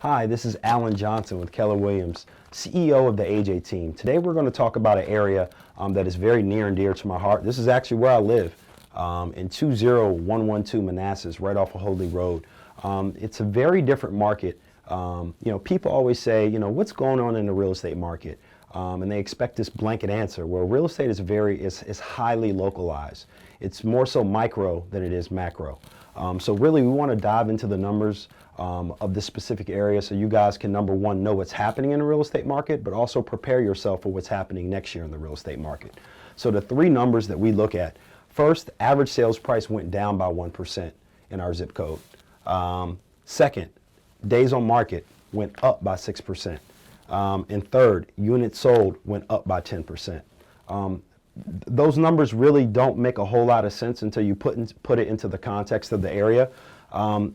Hi, this is Alan Johnson with Keller Williams, CEO of the AJ team. Today we're going to talk about an area that is very near and dear to my heart. This is actually where I live, in 20112 Manassas, right off of Holy Road. It's a very different market. People always say, what's going on in the real estate market? And they expect this blanket answer, where real estate is highly localized. It's more so micro than it is macro. So really we want to dive into the numbers of this specific area so you guys can, number one, know what's happening in the real estate market, but also prepare yourself for what's happening next year in the real estate market. So the three numbers that we look at: first, average sales price went down by 1% in our zip code. Second, days on market went up by 6%. And third, units sold went up by 10%. Those numbers really don't make a whole lot of sense until you put it into the context of the area.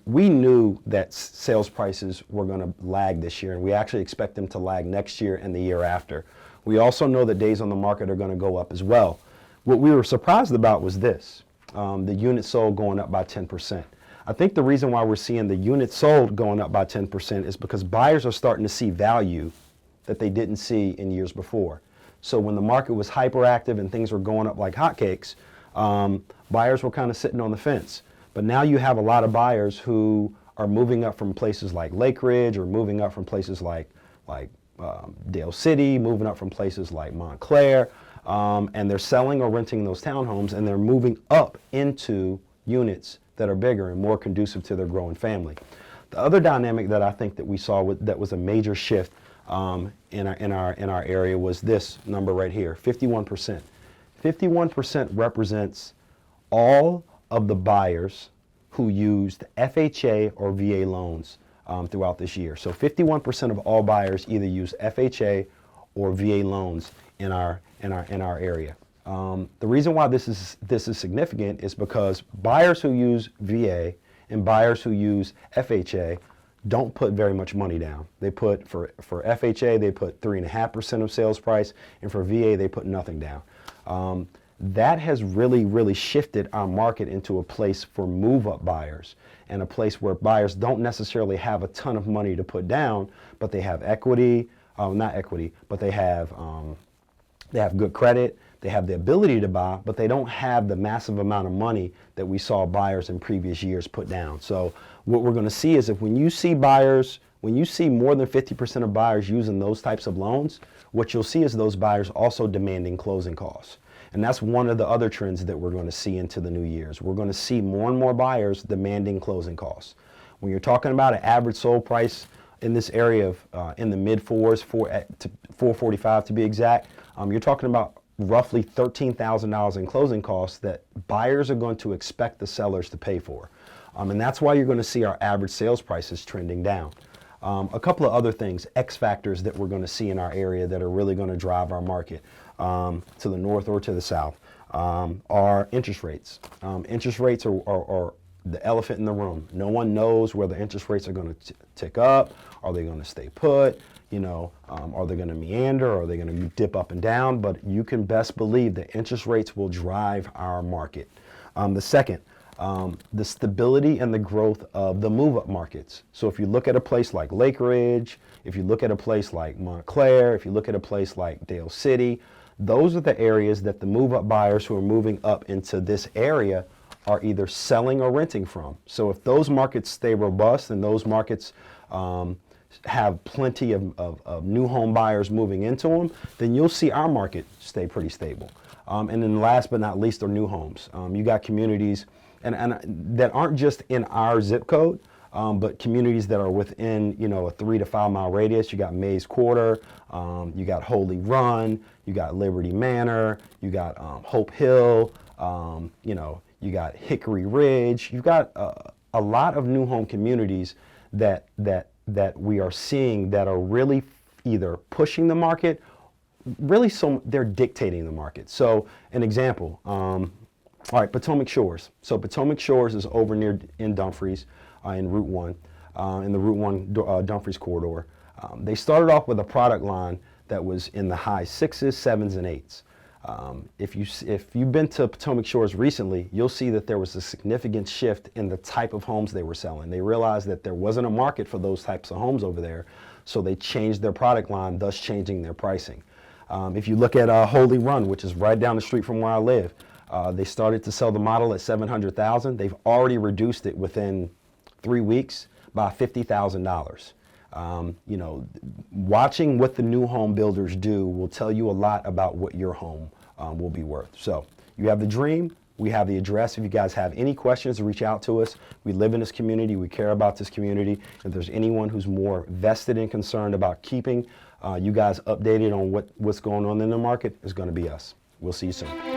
We knew that sales prices were going to lag this year, and we actually expect them to lag next year and the year after. We also know that days on the market are going to go up as well. What we were surprised about was this: the units sold going up by 10%. I think the reason why we're seeing the units sold going up by 10% is because buyers are starting to see value that they didn't see in years before. So when the market was hyperactive and things were going up like hotcakes, buyers were kind of sitting on the fence. But now you have a lot of buyers who are moving up from places like Lake Ridge, or moving up from places like Dale City, moving up from places like Montclair, and they're selling or renting those townhomes, and they're moving up into units that are bigger and more conducive to their growing family. The other dynamic that I think that we saw that was a major shift in our area was this number right here: 51%. 51% represents all of the buyers who used FHA or VA loans throughout this year. So 51% of all buyers either use FHA or VA loans in our area. The reason why this is significant is because buyers who use VA and buyers who use FHA don't put very much money down. They put, for FHA, they put 3.5% of sales price, and for VA, they put nothing down. That has really shifted our market into a place for move-up buyers, and a place where buyers don't necessarily have a ton of money to put down, but they have equity, not equity, but they have good credit, they have the ability to buy, but they don't have the massive amount of money that we saw buyers in previous years put down. So what we're going to see is, when you see more than 50% of buyers using those types of loans, what you'll see is those buyers also demanding closing costs. And that's one of the other trends that we're going to see into the new years. We're going to see more and more buyers demanding closing costs. When you're talking about an average sold price in this area of in the mid fours, 445 to be exact, you're talking about roughly $13,000 in closing costs that buyers are going to expect the sellers to pay for. And that's why you're going to see our average sales prices trending down. A couple of other things, X factors that we're going to see in our area that are really going to drive our market to the north or to the south are interest rates. Interest rates are the elephant in the room. No one knows whether interest rates are going to tick up. Are they going to stay put? Are they going to meander? Are they going to dip up and down? But you can best believe that interest rates will drive our market. The second, the stability and the growth of the move-up markets. So if you look at a place like Lake Ridge, if you look at a place like Montclair, if you look at a place like Dale City, those are the areas that the move-up buyers who are moving up into this area are either selling or renting from. So if those markets stay robust and those markets have plenty of new home buyers moving into them, then you'll see our market stay pretty stable. And then last but not least are new homes. You got communities and that aren't just in our zip code, but communities that are within a 3 to 5 mile radius. You got Mays Quarter, you got Holy Run, you got Liberty Manor, you got Hope Hill, you got Hickory Ridge. You've got a lot of new home communities that we are seeing that are really either pushing the market, they're dictating the market. So an example, all right, Potomac Shores. So Potomac Shores is over in Dumfries, in Route 1, in the Route 1 Dumfries corridor. They started off with a product line that was in the high 6s, 7s, and 8s. If you've been to Potomac Shores recently, you'll see that there was a significant shift in the type of homes they were selling. They realized that there wasn't a market for those types of homes over there, so they changed their product line, thus changing their pricing. If you look at Holy Run, which is right down the street from where I live, they started to sell the model at $700,000. They've already reduced it within 3 weeks by $50,000. You know, watching what the new home builders do will tell you a lot about what your home will be worth. So you have the dream, we have the address. If you guys have any questions, reach out to us. We live in this community, we care about this community. If there's anyone who's more vested and concerned about keeping you guys updated on what's going on in the market, it's going to be us. We'll see you soon.